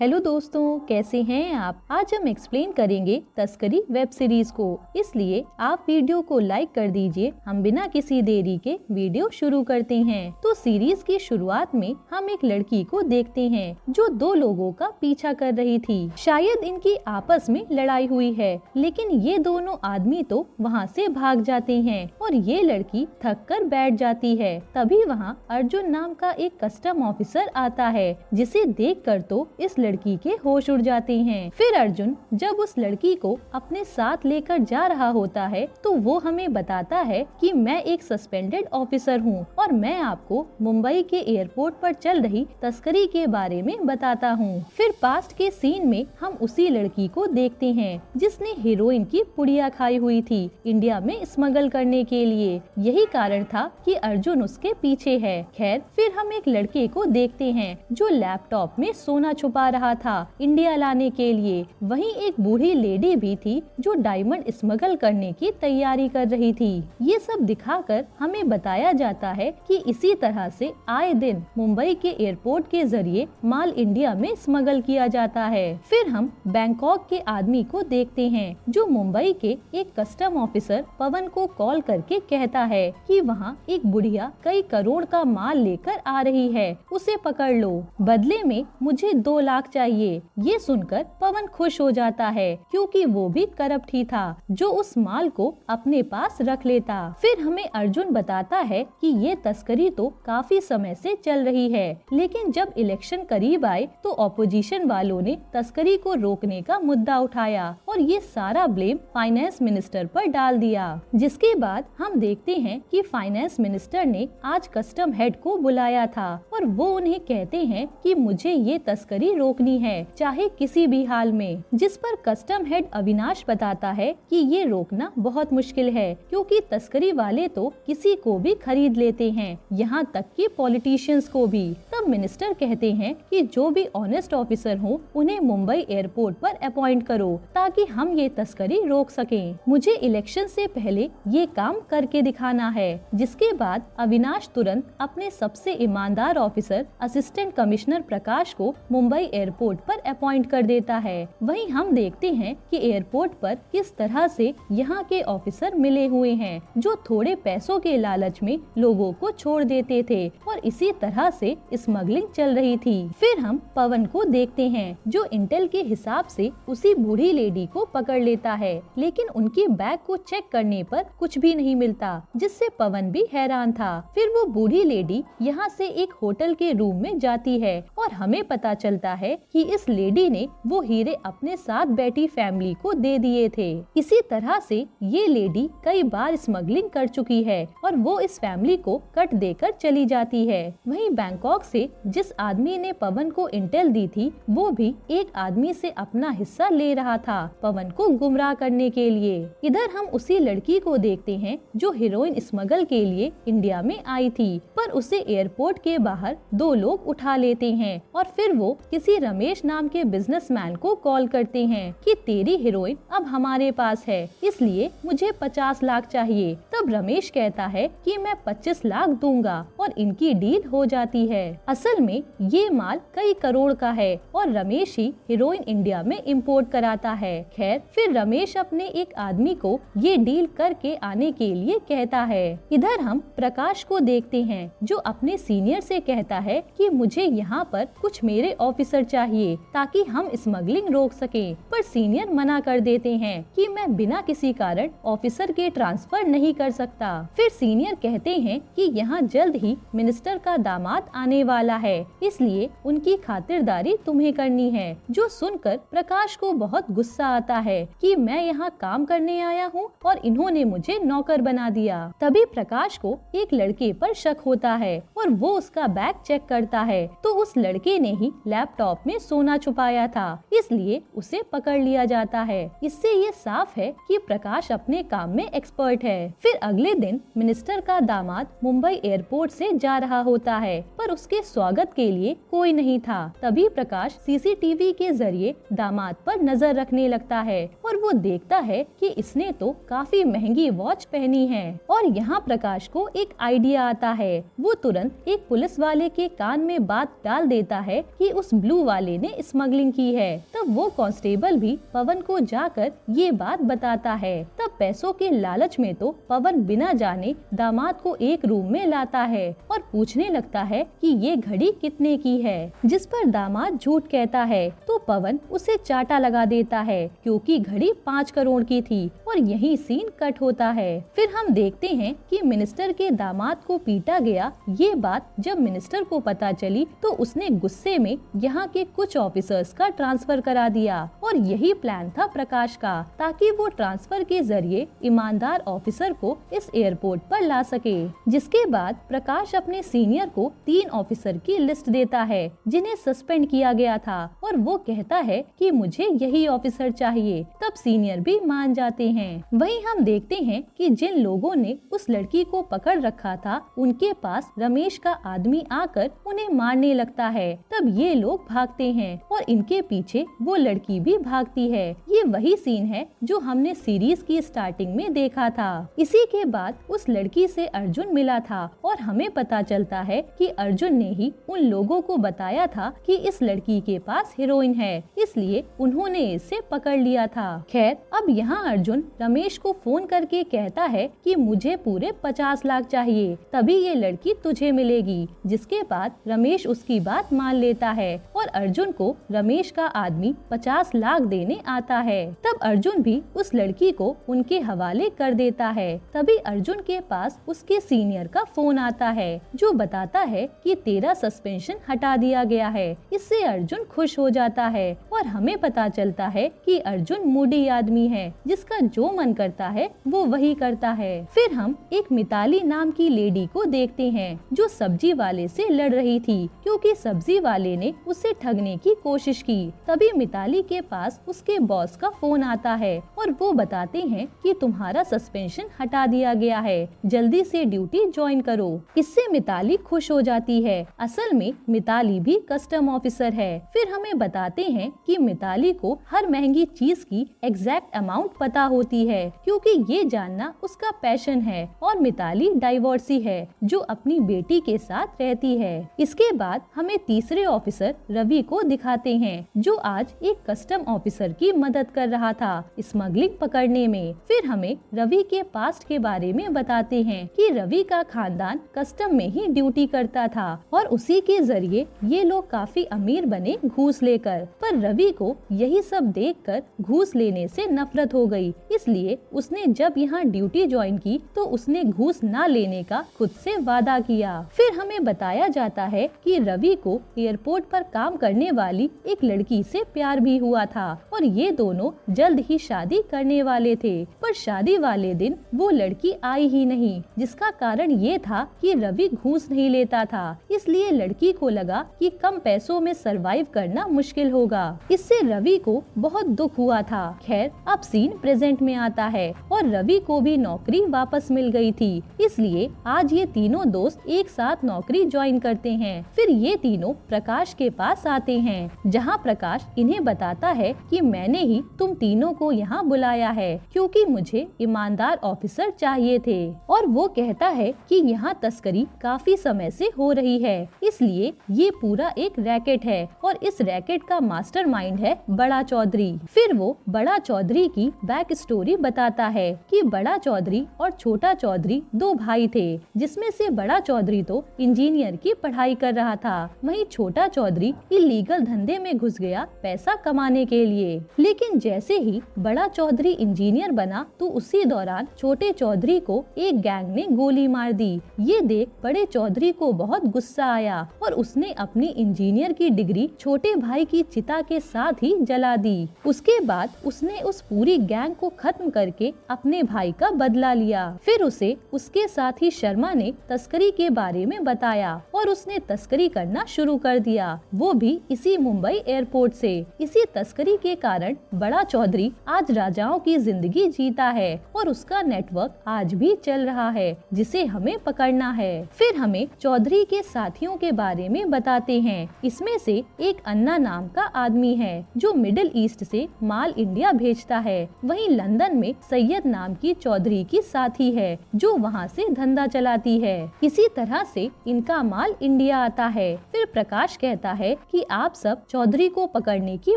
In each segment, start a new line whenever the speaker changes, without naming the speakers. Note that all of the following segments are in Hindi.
हेलो दोस्तों, कैसे हैं आप। आज हम एक्सप्लेन करेंगे तस्करी वेब सीरीज को, इसलिए आप वीडियो को लाइक कर दीजिए। हम बिना किसी देरी के वीडियो शुरू करते हैं। तो सीरीज की शुरुआत में हम एक लड़की को देखते हैं जो दो लोगों का पीछा कर रही थी। शायद इनकी आपस में लड़ाई हुई है, लेकिन ये दोनों आदमी तो वहाँ से भाग जाते हैं और ये लड़की थक कर बैठ जाती है। तभी वहाँ अर्जुन नाम का एक कस्टम ऑफिसर आता है, जिसे देखकर तो इस लड़की के होश उड़ जाते हैं। फिर अर्जुन जब उस लड़की को अपने साथ लेकर जा रहा होता है तो वो हमें बताता है कि मैं एक सस्पेंडेड ऑफिसर हूँ और मैं आपको मुंबई के एयरपोर्ट पर चल रही तस्करी के बारे में बताता हूँ। फिर पास्ट के सीन में हम उसी लड़की को देखते हैं जिसने हीरोइन की पुड़िया खाई हुई थी इंडिया में स्मगल करने के लिए। यही कारण था कि अर्जुन उसके पीछे है। खैर, फिर हम एक लड़के को देखते हैं जो लैपटॉप में सोना छुपा रहा था इंडिया लाने के लिए। वहीं एक बूढ़ी लेडी भी थी जो डायमंड स्मगल करने की तैयारी कर रही थी। ये सब दिखाकर हमें बताया जाता है कि इसी तरह से आए दिन मुंबई के एयरपोर्ट के जरिए माल इंडिया में स्मगल किया जाता है। फिर हम बैंकॉक के आदमी को देखते हैं जो मुंबई के एक कस्टम ऑफिसर पवन को कॉल करके कहता है कि वहाँ एक बुढ़िया कई करोड़ का माल लेकर आ रही है, उसे पकड़ लो, बदले में मुझे 2 लाख चाहिए। ये सुनकर पवन खुश हो जाता है क्योंकि वो भी करप्ट ही था जो उस माल को अपने पास रख लेता। फिर हमें अर्जुन बताता है कि ये तस्करी तो काफी समय से चल रही है, लेकिन जब इलेक्शन करीब आए तो ऑपोजिशन वालों ने तस्करी को रोकने का मुद्दा उठाया और ये सारा ब्लेम फाइनेंस मिनिस्टर पर डाल दिया। जिसके बाद हम देखते हैं कि फाइनेंस मिनिस्टर ने आज कस्टम हेड को बुलाया था और वो उन्हें कहते हैं कि मुझे ये तस्करी रोकनी है चाहे किसी भी हाल में। जिस पर कस्टम हेड अविनाश बताता है कि ये रोकना बहुत मुश्किल है क्योंकि तस्करी वाले तो किसी को भी खरीद लेते हैं, यहाँ तक कि पॉलिटिशियंस को भी। तब मिनिस्टर कहते हैं कि जो भी ऑनेस्ट ऑफिसर हो उन्हें मुंबई एयरपोर्ट पर अपॉइंट करो ताकि हम ये तस्करी रोक सकें। मुझे इलेक्शन से पहले ये काम करके दिखाना है। जिसके बाद अविनाश तुरंत अपने सबसे ईमानदार ऑफिसर असिस्टेंट कमिश्नर प्रकाश को मुंबई एयरपोर्ट पर अपॉइंट कर देता है। वहीं हम देखते हैं कि एयरपोर्ट पर किस तरह से यहाँ के ऑफिसर मिले हुए हैं जो थोड़े पैसों के लालच में लोगों को छोड़ देते थे और इसी तरह से स्मगलिंग चल रही थी। फिर हम पवन को देखते हैं जो इंटेल के हिसाब से उसी बूढ़ी लेडी को पकड़ लेता है, लेकिन उनकी बैग को चेक करने पर कुछ भी नहीं मिलता, जिससे पवन भी हैरान था। फिर वो बूढ़ी लेडी यहाँ से एक होटल के रूम में जाती है और हमें पता चलता है कि इस लेडी ने वो हीरे अपने साथ बैठी फैमिली को दे दिए थे। इसी तरह से ये लेडी कई बार स्मगलिंग कर चुकी है और वो इस फैमिली को कट देकर चली जाती है। वहीं बैंकॉक से जिस आदमी ने पवन को इंटेल दी थी वो भी एक आदमी से अपना हिस्सा ले रहा था पवन को गुमराह करने के लिए। इधर हम उसी लड़की को देखते हैं जो हीरोइन स्मगल के लिए इंडिया में आई थी, पर उसे एयरपोर्ट के बाहर 2 लोग उठा लेते हैं और फिर वो किसी रमेश नाम के बिजनेसमैन को कॉल करते हैं कि तेरी हीरोइन अब हमारे पास है, इसलिए मुझे 50 लाख चाहिए। तब रमेश कहता है कि मैं 25 लाख दूंगा और इनकी डील हो जाती है। असल में ये माल कई करोड़ का है और रमेश ही हीरोइन इंडिया में इंपोर्ट कराता है। खैर, फिर रमेश अपने एक आदमी को ये डील करके आने के लिए कहता है। इधर हम प्रकाश को देखते हैं जो अपने सीनियर से कहता है कि मुझे यहाँ पर कुछ मेरे ऑफिसर चाहिए ताकि हम स्मगलिंग रोक सकें, पर सीनियर मना कर देते हैं कि मैं बिना किसी कारण ऑफिसर के ट्रांसफर नहीं कर सकता। फिर सीनियर कहते हैं कि यहाँ जल्द ही मिनिस्टर का दामाद आने वाला है, इसलिए उनकी खातिरदारी तुम्हें करनी है। जो सुनकर प्रकाश को बहुत गुस्सा आता है कि मैं यहाँ काम करने आया हूँ और इन्होंने मुझे नौकर बना दिया। तभी प्रकाश को एक लड़के पर शक होता है और वो उसका बैग चेक करता है तो उस लड़के ने ही लैपटॉप में सोना छुपाया था, इसलिए उसे पकड़ लिया जाता है। इससे ये साफ है कि प्रकाश अपने काम में एक्सपर्ट है। फिर अगले दिन मिनिस्टर का दामाद मुंबई एयरपोर्ट से जा रहा होता है, पर उसके स्वागत के लिए कोई नहीं था। तभी प्रकाश सीसीटीवी के जरिए दामाद पर नजर रखने लगता है और वो देखता है कि इसने तो काफी महंगी वॉच पहनी है। और यहाँ प्रकाश को एक आइडिया आता है। वो तुरंत एक पुलिस वाले के कान में बात डाल देता है कि उस ब्लू वाले ने स्मगलिंग की है। तब वो कांस्टेबल भी पवन को जाकर ये बात बताता है। तब पैसों के लालच में तो पवन बिना जाने दामाद को एक रूम में लाता है और पूछने लगता है कि ये घड़ी कितने की है, जिस पर दामाद झूठ कहता है तो पवन उसे चाटा लगा देता है क्योंकि घड़ी 5 करोड़ की थी और यही सीन कट होता है। फिर हम देखते हैं कि मिनिस्टर के दामाद को पीटा गया। ये बात जब मिनिस्टर को पता चली तो उसने गुस्से में यहाँ के कुछ ऑफिसर्स का ट्रांसफर करा दिया और यही प्लान था प्रकाश का, ताकि वो ट्रांसफर के जरिए ईमानदार ऑफिसर को इस एयरपोर्ट पर ला सके। जिसके बाद प्रकाश अपने सीनियर को 3 ऑफिसर की लिस्ट देता है जिन्हें सस्पेंड किया गया था और वो कहता है कि मुझे यही ऑफिसर चाहिए। तब सीनियर भी मान जाते हैं। वहीं हम देखते हैं कि जिन लोगों ने उस लड़की को पकड़ रखा था उनके पास रमेश का आदमी आकर उन्हें मारने लगता है। तब ये लोग भागते हैं और इनके पीछे वो लड़की भी भागती है। ये वही सीन है जो हमने सीरीज की स्टार्टिंग में देखा था। इसी के बाद उस लड़की से अर्जुन मिला था और हमें पता चलता है कि अर्जुन ने ही उन लोगों को बताया था कि इस लड़की के पास हीरोइन है, इसलिए उन्होंने इसे पकड़ लिया था। खैर, अब यहाँ अर्जुन रमेश को फोन करके कहता है कि मुझे पूरे 50 लाख चाहिए, तभी ये लड़की तुझे मिलेगी। जिसके बाद रमेश उसकी बात मान लेता है और अर्जुन को रमेश का आदमी 50 लाख देने आता है। तब अर्जुन भी उस लड़की को उनके हवाले कर देता है। तभी अर्जुन के पास उसके सीनियर का फोन आता है जो बताता है कि तेरा सस्पेंशन हटा दिया गया है। इससे अर्जुन खुश हो जाता है और हमें पता चलता है कि अर्जुन मूडी आदमी है, जिसका जो मन करता है वो वही करता है। फिर हम एक मिताली नाम की लेडी को देखते हैं जो सब्जी वाले से लड़ रही थी क्योंकि सब्जी वाले ने उसे ठगने की कोशिश की। तभी मिताली के पास उसके बॉस का फोन आता है और वो बताते हैं कि तुम्हारा सस्पेंशन हटा दिया गया है, जल्दी से ड्यूटी ज्वाइन करो। इससे मिताली खुश हो जाती है। असल में मिताली भी कस्टम ऑफिसर है। फिर हमें बताते हैं कि मिताली को हर महंगी चीज की एग्जैक्ट अमाउंट पता होती है क्योंकि ये जानना उसका पैशन है और मिताली डाइवोर्सी है जो अपनी बेटी के साथ रहती है। इसके बाद हमें तीसरे ऑफिसर रवि को दिखाते हैं जो आज एक कस्टम ऑफिसर की मदद कर रहा था स्मगलिंग पकड़ने में। फिर हमें रवि के पास्ट के बारे में बताते हैं कि रवि का खानदान कस्टम में ही ड्यूटी करता था और उसी के जरिए ये लोग काफी अमीर बने घूस लेकर। पर रवि को यही सब देखकर घूस लेने से नफरत हो गई, इसलिए उसने जब यहाँ ड्यूटी ज्वाइन की तो उसने घूस ना लेने का खुद से वादा किया। फिर हमें बताया जाता है कि रवि को एयरपोर्ट पर काम करने वाली एक लड़की से प्यार भी हुआ था और ये दोनों जल्द ही शादी करने वाले थे। पर शादी वाले दिन वो लड़की आई ही नहीं, जिसका कारण ये था कि रवि घूस नहीं लेता था, इसलिए लड़की को लगा कि कम पैसों में सरवाइव करना मुश्किल होगा। इससे रवि को बहुत दुख हुआ था। खैर, अब सीन प्रेजेंट में आता है और रवि को भी नौकरी वापस मिल गई थी, इसलिए आज ये तीनों दोस्त एक साथ नौकरी ज्वाइन करते हैं। फिर ये तीनों प्रकाश के पास आते हैं जहाँ प्रकाश इन्हें बताता है कि मैंने ही तुम तीनों को यहाँ बुलाया है क्योंकि मुझे ईमानदार ऑफिसर चाहिए थे। और वो कहता है कि यहाँ तस्करी काफी समय से हो रही है, इसलिए ये पूरा एक रैकेट है और इस रैकेट का मास्टरमाइंड है बड़ा चौधरी। फिर वो बड़ा चौधरी की बैक स्टोरी बताता है कि बड़ा चौधरी और छोटा चौधरी 2 भाई थे, जिसमें से बड़ा चौधरी तो इंजीनियर की पढ़ाई कर रहा था, वहीं छोटा चौधरी इलीगल धंधे में घुस गया पैसा कमाने के लिए। लेकिन जैसे ही बड़ा चौधरी इंजीनियर बना तो उसी दौरान छोटे चौधरी को एक गैंग ने गोली मार दी। ये देख बड़े चौधरी को बहुत गुस्सा आया और उसने अपनी इंजीनियर की डिग्री छोटे भाई की चिता के साथ ही जला दी। उसके बाद उसने उस पूरी गैंग को खत्म करके अपने भाई का बदला लिया। फिर उसे उसके साथ ही शर्मा ने तस्करी के बारे में बताया और उसने तस्करी करना शुरू कर दिया, वो भी इसी मुंबई एयरपोर्ट से। इसी तस्करी के कारण बड़ा चौधरी आज राजाओं की जिंदगी जीता है और उसका नेटवर्क आज भी चल रहा है जिसे हमें पकड़ना है। फिर हमें चौधरी के साथियों के बारे में बताते हैं। इसमें से एक अन्ना नाम का आदमी है जो मिडिल ईस्ट से माल इंडिया भेजता है। वहीं लंदन में सैयद नाम की चौधरी की साथी है जो वहाँ से धंधा चलाती है। इसी तरह से इनका माल इंडिया आता है। फिर प्रकाश कहता है कि कि आप सब चौधरी को पकड़ने की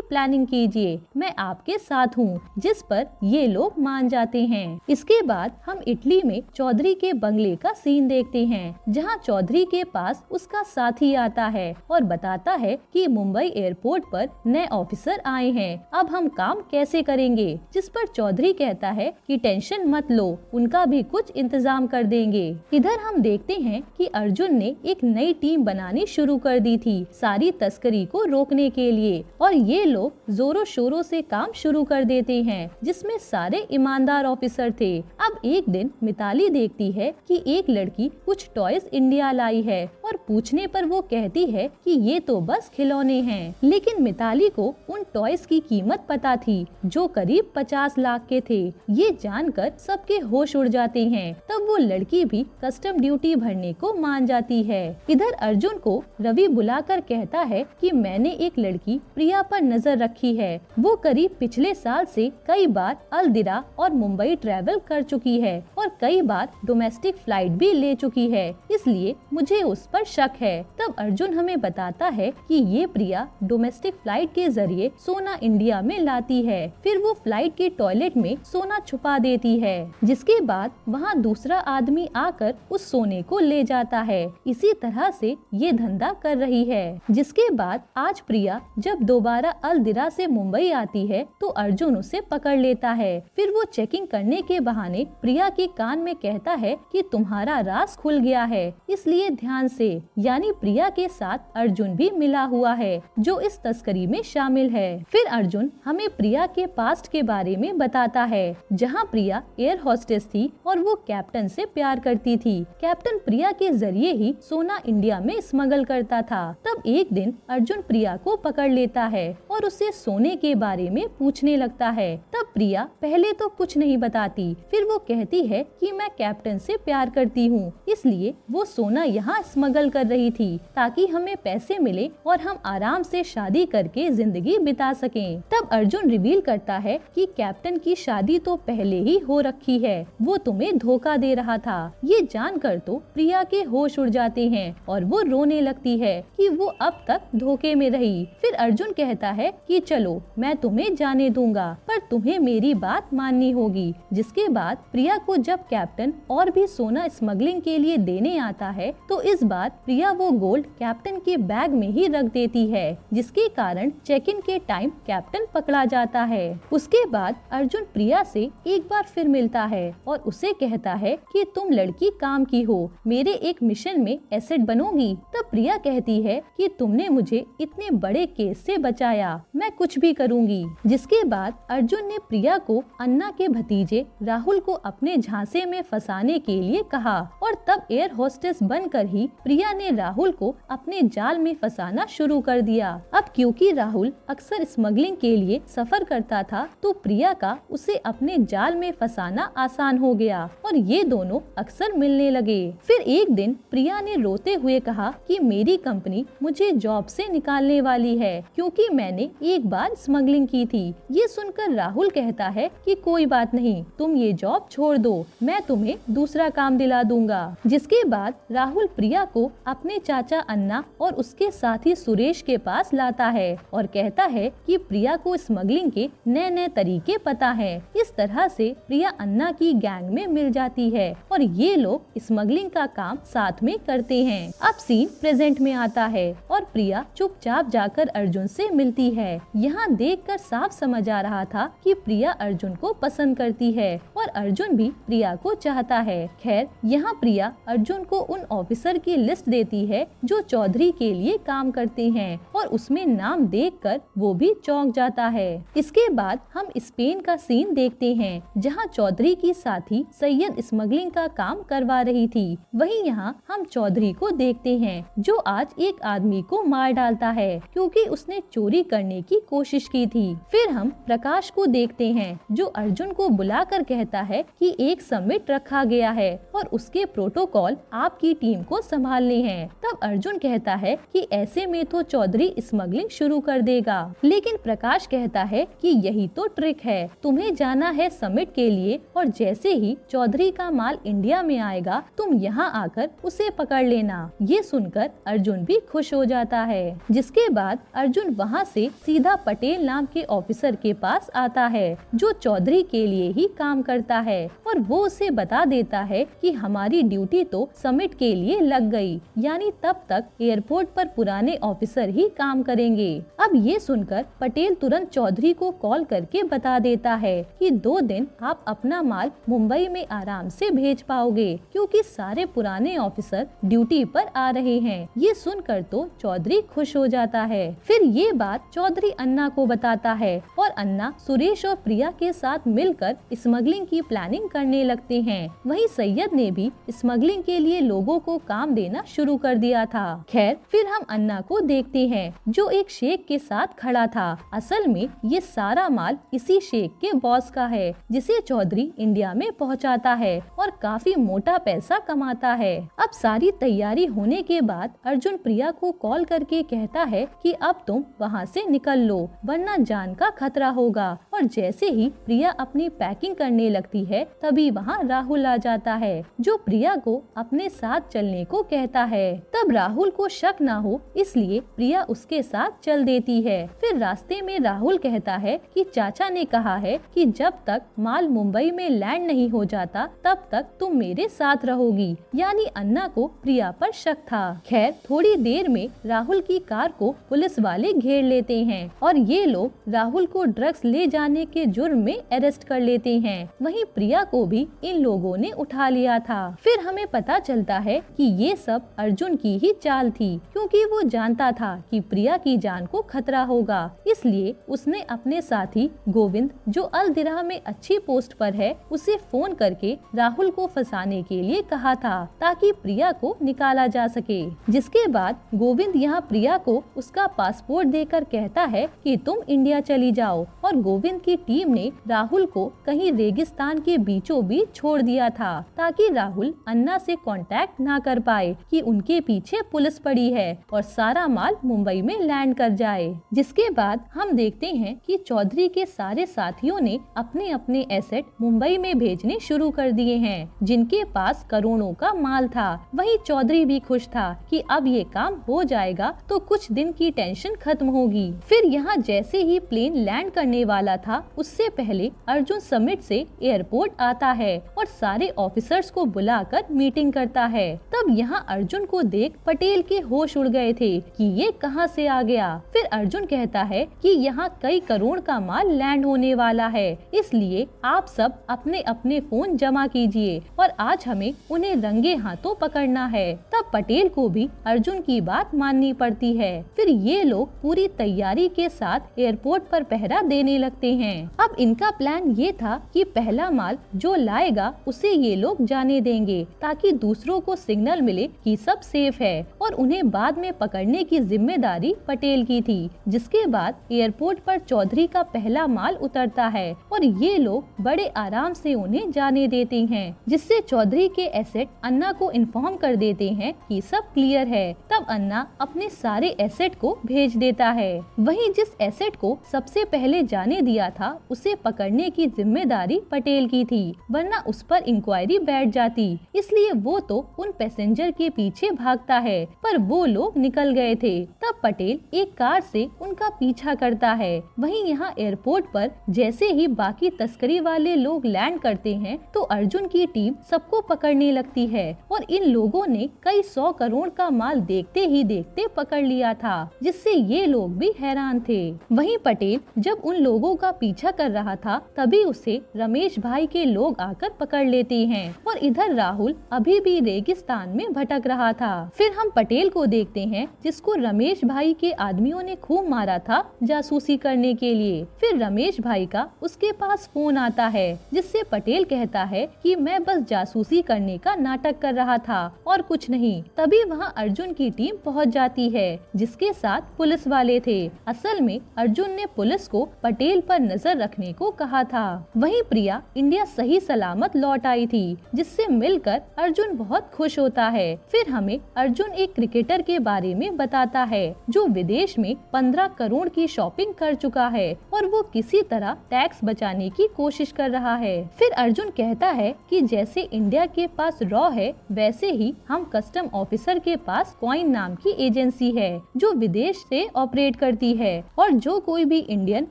प्लानिंग कीजिए, मैं आपके साथ हूँ, जिस पर ये लोग मान जाते हैं। इसके बाद हम इटली में चौधरी के बंगले का सीन देखते हैं, जहाँ चौधरी के पास उसका साथी आता है और बताता है कि मुंबई एयरपोर्ट पर नए ऑफिसर आए हैं, अब हम काम कैसे करेंगे। जिस पर चौधरी कहता है कि टेंशन मत लो, उनका भी कुछ इंतजाम कर देंगे। इधर हम देखते हैं कि अर्जुन ने एक नई टीम बनानी शुरू कर दी थी सारी तस्करी को रोकने के लिए, और ये लोग जोरों शोरों से काम शुरू कर देते हैं, जिसमें सारे ईमानदार ऑफिसर थे। अब एक दिन मिताली देखती है कि एक लड़की कुछ टॉयज इंडिया लाई है, और पूछने पर वो कहती है कि ये तो बस खिलौने हैं। लेकिन मिताली को उन टॉयज की कीमत पता थी, जो करीब 50 लाख के थे। ये जानकर सबके होश उड़ जाते हैं। तब वो लड़की भी कस्टम ड्यूटी भरने को मान जाती है। इधर अर्जुन को रवि बुलाकर कहता है कि मैंने एक लड़की प्रिया पर नजर रखी है, वो करीब पिछले साल से कई बार अलदिरा और मुंबई ट्रैवल कर चुकी है और कई बार डोमेस्टिक फ्लाइट भी ले चुकी है, इसलिए मुझे उस पर शक है। तब अर्जुन हमें बताता है कि ये प्रिया डोमेस्टिक फ्लाइट के जरिए सोना इंडिया में लाती है, फिर वो फ्लाइट के टॉयलेट में सोना छुपा देती है, जिसके बाद वहाँ दूसरा आदमी आकर उस सोने को ले जाता है। इसी तरह से ये धंधा कर रही है। जिसके बाद आज प्रिया जब दोबारा अलदिरा से मुंबई आती है तो अर्जुन उसे पकड़ लेता है। फिर वो चेकिंग करने के बहाने प्रिया के कान में कहता है कि तुम्हारा राज खुल गया है, इसलिए ध्यान से। यानी प्रिया के साथ अर्जुन भी मिला हुआ है, जो इस तस्करी में शामिल है। फिर अर्जुन हमें प्रिया के पास्ट के बारे में बताता है, जहाँ प्रिया एयर होस्टेस थी और वो कैप्टन से प्यार करती थी। कैप्टन प्रिया के जरिए ही सोना इंडिया में स्मगल करता था। तब एक दिन अर्जुन प्रिया को पकड़ लेता है और उसे सोने के बारे में पूछने लगता है। तब प्रिया पहले तो कुछ नहीं बताती, फिर वो कहती है कि मैं कैप्टन से प्यार करती हूँ, इसलिए वो सोना यहाँ स्मगल कर रही थी ताकि हमें पैसे मिले और हम आराम से शादी करके जिंदगी बिता सकें। तब अर्जुन रिवील करता है कि कैप्टन की शादी तो पहले ही हो रखी है, वो तुम्हें धोखा दे रहा था। ये जानकर तो प्रिया के होश उड़ जाते हैं और वो रोने लगती है कि वो अब तक धोखे में रही। फिर अर्जुन कहता है कि चलो मैं तुम्हें जाने दूंगा, पर तुम्हें मेरी बात माननी होगी। जिसके बाद प्रिया को जब कैप्टन और भी सोना स्मगलिंग के लिए देने आता है तो इस बार प्रिया वो गोल्ड कैप्टन के बैग में ही रख देती है, जिसके कारण चेक इन के टाइम कैप्टन पकड़ा जाता है। उसके बाद अर्जुन प्रिया से एक बार फिर मिलता है और उसे कहता है कि तुम लड़की काम की हो, मेरे एक मिशन में एसेट बनोगी। तब प्रिया कहती है कि तुमने मुझे इतने बड़े केस से बचाया, मैं कुछ भी करूंगी। जिसके बाद अर्जुन ने प्रिया को अन्ना के भतीजे राहुल को अपने झांसे में फंसाने के लिए कहा और तब एयर होस्टेस बनकर ही प्रिया ने राहुल को अपने जाल में फंसाना शुरू कर दिया। अब क्योंकि राहुल अक्सर स्मगलिंग के लिए सफर करता था तो प्रिया का उसे अपने जाल में फंसाना आसान हो गया और ये दोनों अक्सर मिलने लगे। फिर एक दिन प्रिया ने रोते हुए कहा कि मेरी कंपनी मुझे जॉब से निकालने वाली है क्योंकि मैंने एक बार स्मगलिंग की थी। ये सुनकर राहुल कहता है कि कोई बात नहीं, तुम ये जॉब छोड़ दो, मैं तुम्हें दूसरा काम दिला दूंगा। जिसके बाद राहुल प्रिया को अपने चाचा अन्ना और उसके साथी सुरेश के पास लाता है और कहता है कि प्रिया को स्मगलिंग के नए नए तरीके पता है। इस तरह से प्रिया अन्ना की गैंग में मिल जाती है और ये लोग स्मगलिंग का काम साथ में करते हैं। अब सीन प्रेजेंट में आता है और प्रिया चुपचाप जाकर अर्जुन से मिलती है। यहाँ देखकर साफ समझ आ रहा था कि प्रिया अर्जुन को पसंद करती है और अर्जुन भी प्रिया को चाहता है। खैर यहाँ प्रिया अर्जुन को उन ऑफिसर की लिस्ट देती है जो चौधरी के लिए काम करते हैं और उसमें नाम देखकर वो भी चौंक जाता है। इसके बाद हम स्पेन का सीन देखते हैं जहाँ चौधरी की साथी सैयद स्मगलिंग का काम करवा रही थी। वहीं यहाँ हम चौधरी को देखते हैं जो आज एक आदमी को मार डालता है क्योंकि उसने चोरी करने की कोशिश की थी। फिर हम प्रकाश को देखते देखते हैं जो अर्जुन को बुलाकर कहता है कि एक समिट रखा गया है और उसके प्रोटोकॉल आपकी टीम को संभालने हैं। तब अर्जुन कहता है कि ऐसे में तो चौधरी स्मगलिंग शुरू कर देगा, लेकिन प्रकाश कहता है कि यही तो ट्रिक है, तुम्हें जाना है समिट के लिए और जैसे ही चौधरी का माल इंडिया में आएगा तुम यहाँ आकर उसे पकड़ लेना। ये सुनकर अर्जुन भी खुश हो जाता है। जिसके बाद अर्जुन वहाँ से सीधा पटेल नाम के ऑफिसर के पास आता है जो चौधरी के लिए ही काम करता है और वो उसे बता देता है कि हमारी ड्यूटी तो समिट के लिए लग गई, यानी तब तक एयरपोर्ट पर पुराने ऑफिसर ही काम करेंगे। अब ये सुनकर पटेल तुरंत चौधरी को कॉल करके बता देता है कि 2 दिन आप अपना माल मुंबई में आराम से भेज पाओगे क्योंकि सारे पुराने ऑफिसर ड्यूटी पर आ रहे हैं। ये सुनकर तो चौधरी खुश हो जाता है। फिर ये बात चौधरी अन्ना को बताता है और अन्ना सुरेश और प्रिया के साथ मिलकर स्मगलिंग की प्लानिंग करने लगते हैं। वहीं सैयद ने भी स्मगलिंग के लिए लोगों को काम देना शुरू कर दिया था। खैर फिर हम अन्ना को देखते हैं जो एक शेख के साथ खड़ा था। असल में ये सारा माल इसी शेख के बॉस का है जिसे चौधरी इंडिया में पहुंचाता है और काफी मोटा पैसा कमाता है। अब सारी तैयारी होने के बाद अर्जुन प्रिया को कॉल करके कहता है कि अब तुम वहाँ से निकल लो वरना जान का खतरा होगा। और जैसे ही प्रिया अपनी पैकिंग करने लगती है तभी वहाँ राहुल आ जाता है जो प्रिया को अपने साथ चलने को कहता है। तब राहुल को शक ना हो इसलिए प्रिया उसके साथ चल देती है। फिर रास्ते में राहुल कहता है कि चाचा ने कहा है कि जब तक माल मुंबई में लैंड नहीं हो जाता तब तक तुम मेरे साथ रहोगी, यानी अन्ना को प्रिया पर शक था। खैर थोड़ी देर में राहुल की कार को पुलिस वाले घेर लेते हैं और ये लोग राहुल को ड्रग्स ले जाने के जुर्म में अरेस्ट कर लेते हैं। वहीं प्रिया को भी इन लोगों ने उठा लिया था। फिर हमें पता चलता है कि ये सब अर्जुन की ही चाल थी क्योंकि वो जानता था कि प्रिया की जान को खतरा होगा, इसलिए उसने अपने साथी गोविंद जो अल-दिराह में अच्छी पोस्ट पर है उसे फोन करके राहुल को फंसाने के लिए कहा था ताकि प्रिया को निकाला जा सके। जिसके बाद गोविंद यहाँ प्रिया को उसका पासपोर्ट देकर कहता है कि तुम इंडिया चली जाओ और गोविंद की टीम ने राहुल को कहीं रेगिस्तान के बीचों बीच छोड़ दिया था ताकि राहुल अन्ना से कांटेक्ट ना कर पाए कि उनके पीछे पुलिस पड़ी है और सारा माल मुंबई में लैंड कर जाए। जिसके बाद हम देखते हैं कि चौधरी के सारे साथियों ने अपने अपने एसेट मुंबई में भेजने शुरू कर दिए हैं जिनके पास करोड़ों का माल था। वहीं चौधरी भी खुश था कि अब ये काम हो जाएगा तो कुछ दिन की टेंशन खत्म होगी। फिर यहाँ जैसे ही प्लेन लैंड करने वाला था उससे पहले अर्जुन समिट से एयरपोर्ट आता है और सारे ऑफिसर्स को बुलाकर मीटिंग करता है। तब यहाँ अर्जुन को देख पटेल के होश उड़ गए थे कि ये कहाँ से आ गया। फिर अर्जुन कहता है कि यहाँ कई करोड़ का माल लैंड होने वाला है, इसलिए आप सब अपने अपने फोन जमा कीजिए और आज हमें उन्हें रंगे हाथों पकड़ना है। तब पटेल को भी अर्जुन की बात माननी पड़ती है। फिर ये लोग पूरी तैयारी के साथ एयरपोर्ट पर पहरा देने लगते हैं। अब इनका प्लान ये था कि पहला माल जो लाएगा उसे ये लोग जाने देंगे ताकि दूसरों को सिग्नल मिले कि सब सेफ है और उन्हें बाद में पकड़ने की जिम्मेदारी पटेल की थी। जिसके बाद एयरपोर्ट पर चौधरी का पहला माल उतरता है और ये लोग बड़े आराम से उन्हें जाने देते हैं जिससे चौधरी के एसेट अन्ना को इन्फॉर्म कर देते हैं कि सब क्लियर है। तब अन्ना अपने सारे एसेट को भेज देता है। वहीं जिस एसेट को सबसे पहले जाने दिया था उसे पकड़ने की जिम्मेदारी पटेल की थी, वरना उस पर इंक्वायरी बैठ जाती, इसलिए वो तो उन पैसेंजर के पीछे भागता है पर वो लोग निकल गए थे। तब पटेल एक कार से उनका पीछा करता है। वहीं यहाँ एयरपोर्ट पर जैसे ही बाकी तस्करी वाले लोग लैंड करते हैं तो अर्जुन की टीम सबको पकड़ने लगती है और इन लोगों ने कई 100 करोड़ का माल देखते ही देखते पकड़ लिया था जिससे ये लोग भी हैरान थे। वहीं पटेल जब उन लोगों का पीछा कर रहा था तभी उसे रमेश भाई के लोग आकर पकड़ लेते हैं और इधर राहुल अभी भी रेगिस्तान में भटक रहा था। फिर हम पटेल को देखते हैं जिसको रमेश भाई के आदमियों ने खूब मारा था जासूसी करने के लिए। फिर रमेश भाई का उसके पास फोन आता है जिससे पटेल कहता है कि मैं बस जासूसी करने का नाटक कर रहा था और कुछ नहीं। तभी वहाँ अर्जुन की टीम पहुँच जाती है जिसके साथ पुलिस वाले थे। असल में अर्जुन ने पुलिस को पटेल पर नजर रखने को कहा था। वहीं प्रिया इंडिया सही सलामत लौट आई थी, जिससे मिलकर अर्जुन बहुत खुश होता है। फिर हमें अर्जुन एक क्रिकेटर के बारे में बताता है जो विदेश में 15 करोड़ की शॉपिंग कर चुका है और वो किसी तरह टैक्स बचाने की कोशिश कर रहा है। फिर अर्जुन कहता है कि जैसे इंडिया के पास रॉ है, वैसे ही हम कस्टम ऑफिसर के पास कॉइन नाम की एजेंसी है जो विदेश से ऑपरेट करती है, और जो कोई भी इंडियन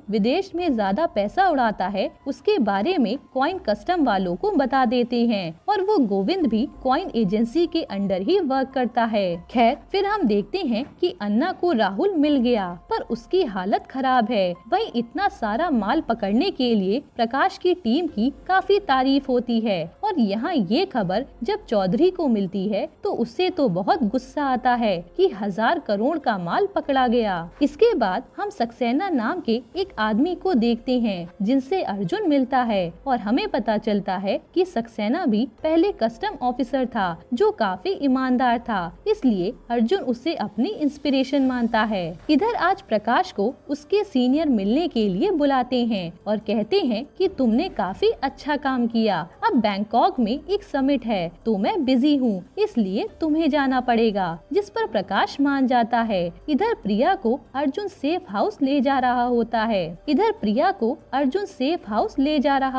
विदेश में ज्यादा पैसा उड़ाता है उसके बारे में कॉइन कस्टम वालों को बता देते हैं, और वो गोविंद भी कॉइन एजेंसी के अंडर ही वर्क करता है। खैर, फिर हम देखते हैं कि अन्ना को राहुल मिल गया, पर उसकी हालत खराब है। वहीं इतना सारा माल पकड़ने के लिए प्रकाश की टीम की काफी तारीफ होती है, और यहाँ ये खबर जब चौधरी को मिलती है तो उससे तो बहुत गुस्सा आता है कि 1000 करोड़ का माल पकड़ा गया। इसके बाद हम सक्सेना नाम के एक आदमी को देखते हैं जिनसे अर्जुन मिलता है, और हमें पता चलता है कि सक्सेना भी पहले कस्टम ऑफिसर था जो काफी ईमानदार था, इसलिए अर्जुन उसे अपनी इंस्पिरेशन मानता है। इधर आज प्रकाश को उसके सीनियर मिलने के लिए बुलाते हैं और कहते हैं कि तुमने काफी अच्छा काम किया, अब बैंकॉक में एक समिट है तो मैं बिजी हूँ, इसलिए तुम्हें जाना पड़ेगा, जिस पर प्रकाश मान जाता है। इधर प्रिया को अर्जुन सेफ हाउस ले जा रहा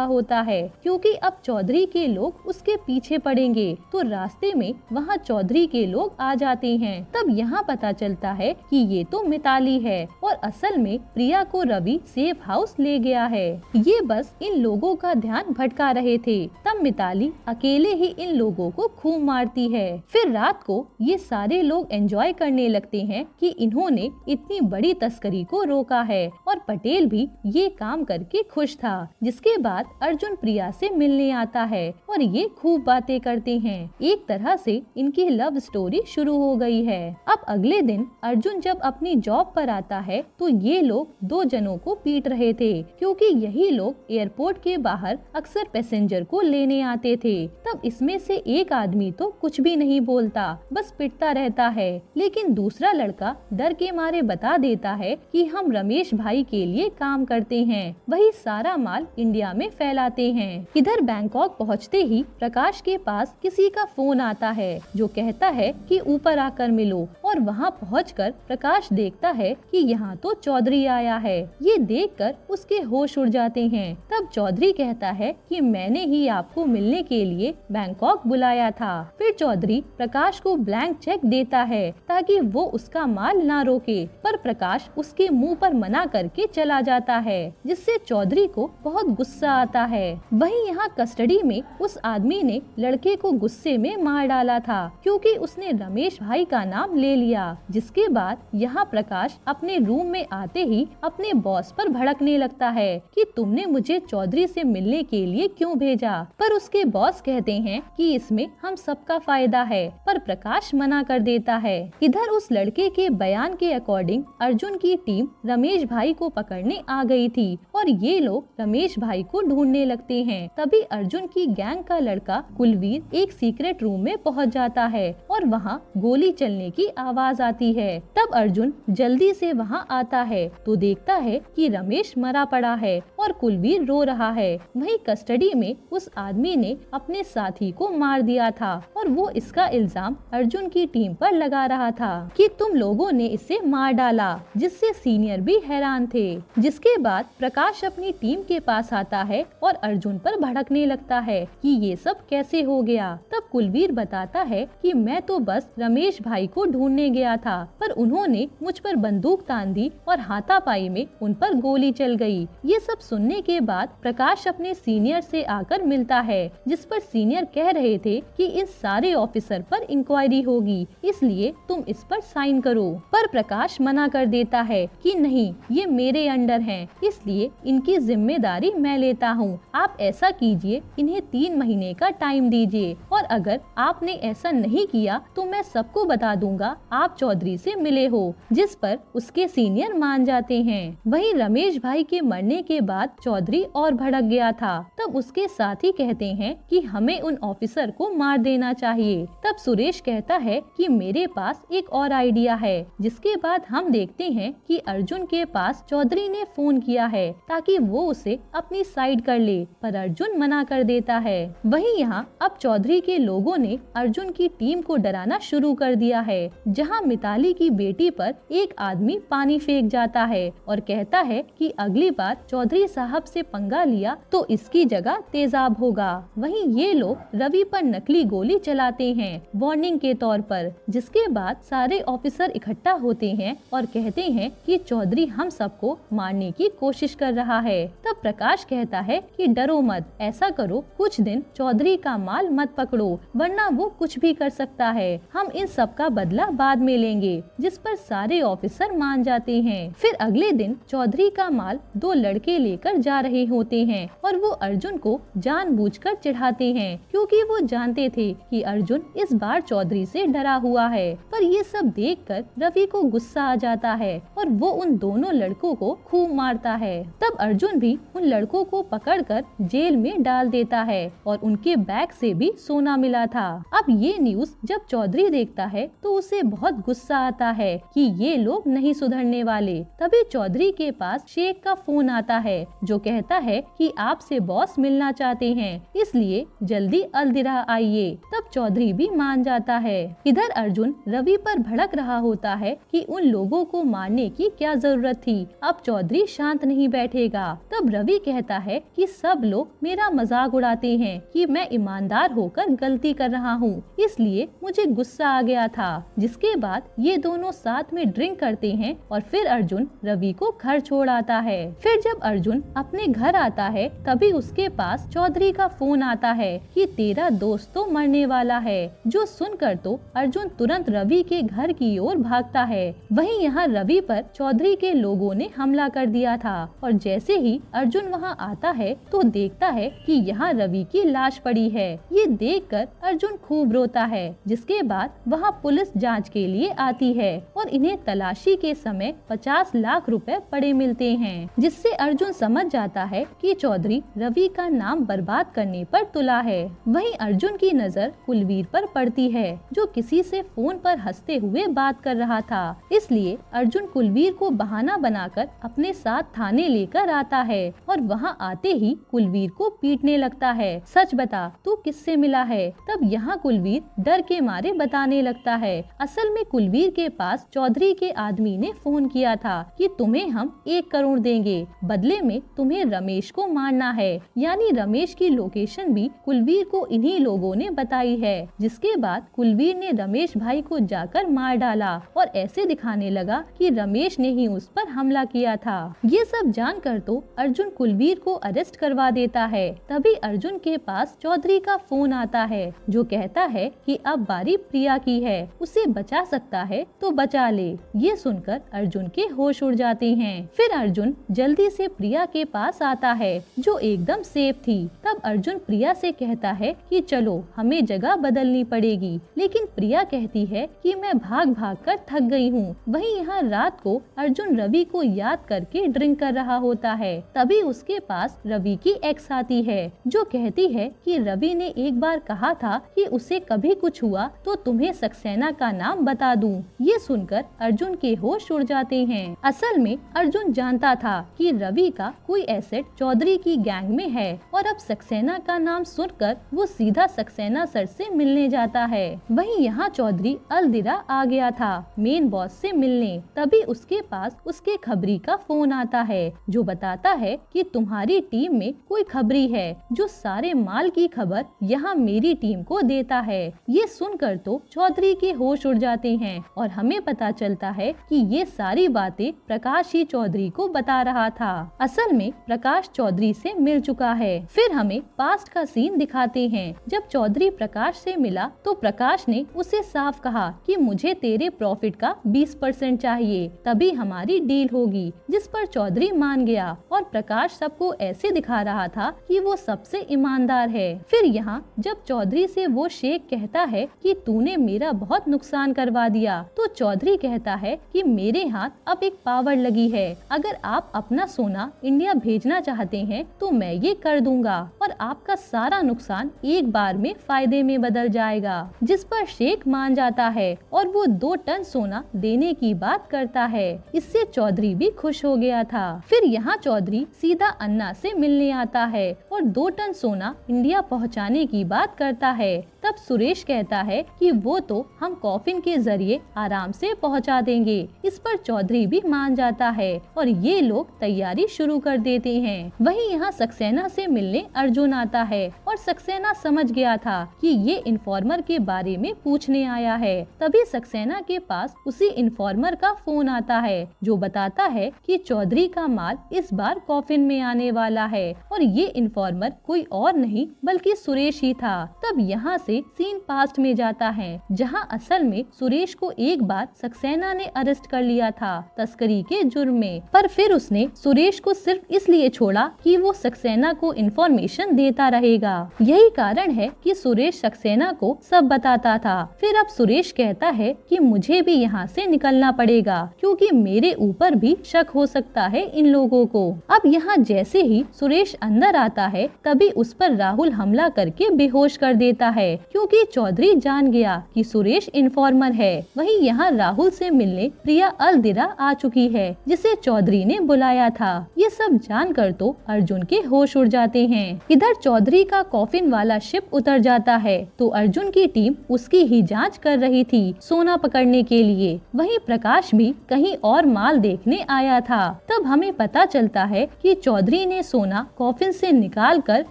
होता है क्योंकि अब चौधरी के लोग उसके पीछे पड़ेंगे, तो रास्ते में वहाँ चौधरी के लोग आ जाते हैं। तब यहाँ पता चलता है कि ये तो मिताली है, और असल में प्रिया को रवि सेफ हाउस ले गया है। ये बस इन लोगों का ध्यान भटका रहे थे। तब मिताली अकेले ही इन लोगों को खूब मारती है। फिर रात को ये सारे लोग एंजॉय करने लगते हैं कि इन्होंने इतनी बड़ी तस्करी को रोका है, और पटेल भी ये काम करके खुश था। जिसके बाद अर्जुन प्रिया से मिलने आता है और ये खूब बातें करते हैं। एक तरह से इनकी लव स्टोरी शुरू हो गई है। अब अगले दिन अर्जुन जब अपनी जॉब पर आता है तो ये लोग 2 जनों को पीट रहे थे, क्योंकि यही लोग एयरपोर्ट के बाहर अक्सर पैसेंजर को लेने आते थे। तब इसमें से एक आदमी तो कुछ भी नहीं बोलता, बस पिटता रहता है, लेकिन दूसरा लड़का डर के मारे बता देता है कि हम रमेश भाई के लिए काम करते हैं, वही सारा माल इंडिया में फैलाते हैं। इधर बैंकॉक पहुँचते ही प्रकाश के पास किसी का फोन आता है जो कहता है कि ऊपर आकर मिलो, और वहाँ पहुंचकर प्रकाश देखता है कि यहाँ तो चौधरी आया है। ये देखकर उसके होश उड़ जाते हैं। तब चौधरी कहता है कि मैंने ही आपको मिलने के लिए बैंकॉक बुलाया था। फिर चौधरी प्रकाश को ब्लैंक चेक देता है ताकि वो उसका माल ना रोके, पर प्रकाश उसके मुंह पर मना करके चला जाता है, जिससे चौधरी को बहुत गुस्सा आता है। वहीं यहाँ कस्टडी में उस आदमी ने लड़के को गुस्से में मार डाला था क्योंकि उसने रमेश भाई का नाम ले लिया। जिसके बाद यहाँ प्रकाश अपने रूम में आते ही अपने बॉस पर भड़कने लगता है कि तुमने मुझे चौधरी से मिलने के लिए क्यों भेजा, पर उसके बॉस कहते हैं कि इसमें हम सबका फायदा है, पर प्रकाश मना कर देता है। इधर उस लड़के के बयान के अकॉर्डिंग अर्जुन की टीम रमेश भाई को पकड़ने आ गई थी, और ये लोग रमेश भाई को ढूंढने लगते हैं। तभी अर्जुन की गैंग का लड़का कुलवीर एक सीक्रेट रूम में पहुंच जाता है, और वहाँ गोली चलने की आवाज आती है। तब अर्जुन जल्दी से वहाँ आता है तो देखता है कि रमेश मरा पड़ा है और कुलवीर रो रहा है। वहीं कस्टडी में उस आदमी ने अपने साथी को मार दिया था, और वो इसका इल्जाम अर्जुन की टीम पर लगा रहा था कि तुम लोगों ने इसे मार डाला, जिससे सीनियर भी हैरान थे। जिसके बाद प्रकाश अपनी टीम के पास आता है और अर्जुन पर भड़कने लगता है कि ये सब कैसे हो गया। तब कुलवीर बताता है कि मैं तो बस रमेश भाई को ढूंढने गया था, पर उन्होंने मुझ पर बंदूक तान दी और हाथापाई में उन पर गोली चल गई। ये सब सुनने के बाद प्रकाश अपने सीनियर से आकर मिलता है, जिस पर सीनियर कह रहे थे कि इस सारे ऑफिसर पर इंक्वायरी होगी, इसलिए तुम इस पर साइन करो। पर प्रकाश मना कर देता है कि नहीं, ये मेरे अंडर हैं, इसलिए इनकी जिम्मेदारी मैं लेता हूँ। आप ऐसा कीजिए, इन्हें 3 महीने का टाइम दीजिए, और अगर आपने ऐसा नहीं किया तो मैं सबको बता दूंगा आप चौधरी से मिले हो। जिस पर उसके सीनियर मान जाते हैं। वहीं रमेश भाई के मरने के बाद चौधरी और भड़क गया था। तब उसके साथी कहते हैं कि हमें उन ऑफिसर को मार देना चाहिए। तब सुरेश कहता है कि मेरे पास एक और आइडिया है। जिसके बाद हम देखते हैं कि अर्जुन के पास चौधरी ने फोन किया है ताकि वो उसे अपनी साइड कर ले, पर अर्जुन मना कर देता है। वहीं यहाँ अब चौधरी के लोगों ने अर्जुन की टीम को डराना शुरू कर दिया है, जहाँ मिताली की बेटी पर एक आदमी पानी फेंक जाता है और कहता है कि अगली बार चौधरी साहब से पंगा लिया तो इसकी जगह तेजाब होगा। वहीं ये लोग रवि पर नकली गोली चलाते हैं वार्निंग के तौर पर, जिसके बाद सारे ऑफिसर इकट्ठा होते हैं और कहते हैं कि चौधरी हम सबको मारने की कोशिश कर रहा है। तब प्रकाश कहता है कि डरो मत, ऐसा करो कुछ दिन चौधरी का माल मत पकड़ो वरना वो कुछ भी कर सकता है, हम इन सब का बदला बाद में लेंगे, जिस पर सारे ऑफिसर मान जाते हैं। फिर अगले दिन चौधरी का माल दो लड़के लेकर जा रहे होते हैं और वो अर्जुन को जानबूझकर चिढ़ाते हैं क्योंकि वो जानते थे कि अर्जुन इस बार चौधरी से डरा हुआ है। पर ये सब देखकर रवि को गुस्सा आ जाता है और वो उन दोनों लड़कों को खूब मारता है। तब अर्जुन भी उन लड़कों को पकड़कर जेल में डाल देता है और उनके बैग से भी सोना मिला था। अब ये न्यूज़ जब चौधरी देखता है तो उसे बहुत गुस्सा आता है कि ये लोग नहीं सुधरने वाले। तभी चौधरी के पास शेख का फोन आता है जो कहता है कि आपसे बॉस मिलना चाहते हैं, इसलिए जल्दी अलदिरा आइए। तब चौधरी भी मान जाता है। इधर अर्जुन रवि पर भड़क रहा होता है कि उन लोगों को मारने की क्या जरूरत थी, अब चौधरी शांत नहीं बैठेगा। तब रवि कहता है कि सब लोग मेरा मजाक उड़ाते हैं कि मैं ईमानदार होकर गलती कर रहा हूँ, इसलिए मुझे गुस्सा आ गया था। जिसके बाद ये दोनों साथ में ड्रिंक करते हैं और फिर अर्जुन रवि को घर छोड़ आता है। फिर जब अर्जुन अपने घर आता है तभी उसके पास चौधरी का फोन आता है कि तेरा दोस्त तो मरने वाला है, जो सुनकर तो अर्जुन तुरंत रवि के घर की ओर भागता है। वहीं यहाँ रवि पर चौधरी के लोगों ने हमला कर दिया था और जैसे ही अर्जुन वहाँ आता है तो देखता है कि यहाँ रवि की लाश पड़ी है। ये देखकर अर्जुन खूब रोता है। जिसके बाद वहाँ पुलिस जांच के लिए आती है और इन्हें तलाशी के समय 50 लाख रुपए पड़े मिलते हैं, जिससे अर्जुन समझ जाता है कि चौधरी रवि का नाम बर्बाद करने पर तुला है। वहीं अर्जुन की नजर कुलवीर पर पड़ती है जो किसी से फोन पर हंसते हुए बात कर रहा था, इसलिए अर्जुन कुलवीर को बहाना बनाकर अपने साथ थाने लेकर आता है और वहाँ आते ही कुलवीर को पीटने लगता है। सच बता तू किससे मिला है? तब यहाँ कुलवीर डर के मारे बताने लगता है असल में कुलवीर के पास चौधरी के आदमी ने फोन किया था कि तुम्हें हम 1 करोड़ देंगे, बदले में तुम्हें रमेश को मारना है। यानी रमेश की लोकेशन भी कुलवीर को इन्हीं लोगों ने बताई है। जिसके बाद कुलवीर ने रमेश भाई को जाकर मार डाला और ऐसे दिखाने लगा कि रमेश ने ही उस पर हमला किया था। ये सब जानकर तो अर्जुन कुलवीर को अरेस्ट करवा देता है। तभी अर्जुन के पास चौधरी का फोन आता है जो कहता है कि अब बारी प्रिया की है, उसे बचा सकता है तो बचा ले। ये सुनकर अर्जुन के होश उड़ जाते हैं। फिर अर्जुन जल्दी से प्रिया के पास आता है जो एकदम सेफ थी। तब अर्जुन प्रिया से कहता है कि चलो हमें जगह बदलनी पड़ेगी, लेकिन प्रिया कहती है कि मैं भाग भाग कर थक गई हूँ। वहीं यहाँ रात को अर्जुन रवि को याद करके ड्रिंक कर रहा होता है। तभी उसके पास रवि की एक्स आती है जो कहती है कि रवि ने एक बार कहा था कि उसे कभी कुछ हुआ तो तुम्हें सक्सेना का नाम बता दूं। ये सुनकर अर्जुन के होश उड़ जाते हैं। असल में अर्जुन जानता था कि रवि का कोई एसेट चौधरी की गैंग में है और अब सक्सेना का नाम सुनकर वो सीधा सक्सेना सर से मिलने जाता है। वहीं यहाँ चौधरी अलदिरा आ गया था मेन बॉस से मिलने। तभी उसके पास उसके खबरी का फोन आता है जो बताता है कि तुम्हारी टीम में कोई खबरी है जो सारे माल की खबर यहाँ मेरी टीम को देता है। ये सुनकर तो चौधरी के होश उड़ जाते हैं और हमें पता चलता है कि ये सारी बातें प्रकाश ही चौधरी को बता रहा था। असल में प्रकाश चौधरी से मिल चुका है। फिर हमें पास्ट का सीन दिखाते हैं। जब चौधरी प्रकाश से मिला तो प्रकाश ने उसे साफ कहा कि मुझे तेरे प्रॉफिट का 20% चाहिए, तभी हमारी डील होगी। जिस पर चौधरी मान गया और प्रकाश सबको ऐसे दिखा रहा था कि वो सबसे ईमानदार है। फिर यहाँ जब चौधरी से वो शेख कहता है कि तूने मेरा बहुत नुकसान करवा दिया, तो चौधरी कहता है कि मेरे हाथ अब एक पावर लगी है, अगर आप अपना सोना इंडिया भेजना चाहते हैं तो मैं ये कर दूंगा और आपका सारा नुकसान एक बार में फायदे में बदल जाएगा। जिस पर शेख मान जाता है और वो 2 टन सोना देने की बात करता है। इससे चौधरी भी खुश हो गया था। फिर यहाँ चौधरी सीधा अन्ना से मिलने आता है और 2 टन सोना इंडिया पहुँचाने की बात करता है। तब सुरेश कहता है कि वो तो हम कॉफिन के जरिए आराम से पहुंचा देंगे। इस पर चौधरी भी मान जाता है और ये लोग तैयारी शुरू कर देते हैं। वहीं यहाँ सक्सेना से मिलने अर्जुन आता है और सक्सेना समझ गया था कि ये इन्फॉर्मर के बारे में पूछने आया है। तभी सक्सेना के पास उसी इन्फॉर्मर का फोन आता है जो बताता है कि चौधरी का माल इस बार कॉफिन में आने वाला है और ये इन्फॉर्मर कोई और नहीं बल्कि सुरेश ही था। तब यहाँ से सीन पास्ट में जाता है जहां असल में सुरेश को एक बार सक्सेना ने अरेस्ट कर लिया था तस्करी के जुर्म में, पर फिर उसने सुरेश को सिर्फ इसलिए छोड़ा कि वो सक्सेना को इन्फॉर्मेशन देता रहेगा। यही कारण है कि सुरेश सक्सेना को सब बताता था। फिर अब सुरेश कहता है कि मुझे भी यहाँ से निकलना पड़ेगा क्योंकि मेरे ऊपर भी शक हो सकता है इन लोगों को। अब यहाँ जैसे ही सुरेश अंदर आता है तभी उस पर राहुल हमला करके बेहोश कर देता है क्योंकि चौधरी जान गया कि सुरेश इन्फॉर्मर है। वहीं यहाँ राहुल से मिलने प्रिया अलदिरा आ चुकी है जिसे चौधरी ने बुलाया था। ये सब जानकर तो अर्जुन के होश उड़ जाते हैं। इधर चौधरी का कॉफिन वाला शिप उतर जाता है तो अर्जुन की टीम उसकी ही जांच कर रही थी सोना पकड़ने के लिए। वहीं प्रकाश भी कहीं और माल देखने आया था। तब हमें पता चलता है कि चौधरी ने सोना कॉफिन से निकाल कर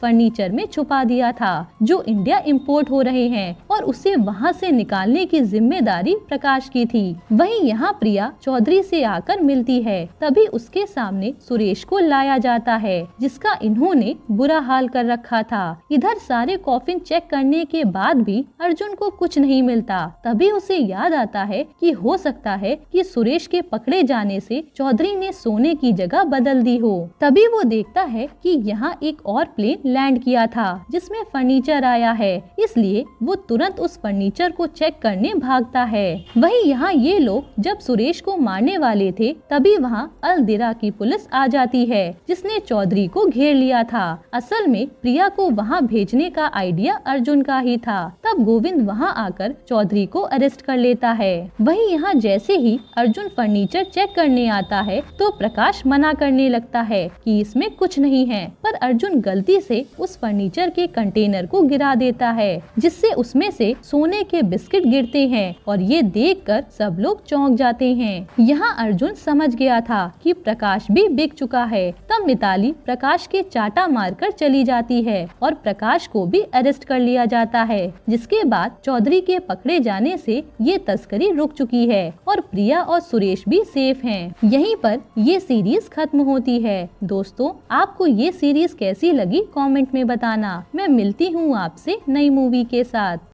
फर्नीचर में छुपा दिया था जो इंडिया इम्पोर्ट हो रहे हैं और उसे वहां से निकालने की जिम्मेदारी प्रकाश की थी। वहीं यहाँ प्रिया चौधरी से आकर मिलती है। तभी उसके सामने सुरेश को लाया जाता है जिसका इन्होंने बुरा हाल कर रखा था। इधर सारे कॉफिन चेक करने के बाद भी अर्जुन को कुछ नहीं मिलता। तभी उसे याद आता है कि हो सकता है कि सुरेश के पकड़े जाने से चौधरी ने सोने की जगह बदल दी हो। तभी वो देखता है कि यहाँ एक और प्लेन लैंड किया था जिसमें फर्नीचर आया है, इसलिए वो तुरंत उस फर्नीचर को चेक करने भागता है। वहीं यहाँ ये लोग जब सुरेश को मारने वाले थे तभी वहाँ अलदिरा की पुलिस आ जाती है जिसने चौधरी को घेर लिया था। असल में प्रिया को वहाँ भेजने का आइडिया अर्जुन का ही था। तब गोविंद वहाँ आकर चौधरी को अरेस्ट कर लेता है। वहीं यहाँ जैसे ही अर्जुन फर्नीचर चेक करने आता है तो प्रकाश मना करने लगता है कि इसमें कुछ नहीं है, पर अर्जुन गलती से उस फर्नीचर के कंटेनर को गिरा देता है जिससे उसमें से सोने के बिस्किट गिरते हैं और ये देखकर सब लोग चौंक जाते हैं। यहाँ अर्जुन समझ गया था कि प्रकाश भी बिक चुका है। तब मिताली प्रकाश के चाटा मारकर चली जाती है और प्रकाश को भी अरेस्ट कर लिया जाता है, जिसके बाद चौधरी के पकड़े जाने से ये तस्करी रुक चुकी है और प्रिया और सुरेश भी सेफ हैं। यहीं पर ये सीरीज खत्म होती है। दोस्तों, आपको ये सीरीज कैसी लगी कमेंट में बताना। मैं मिलती हूँ आपसे नई मूवी के साथ।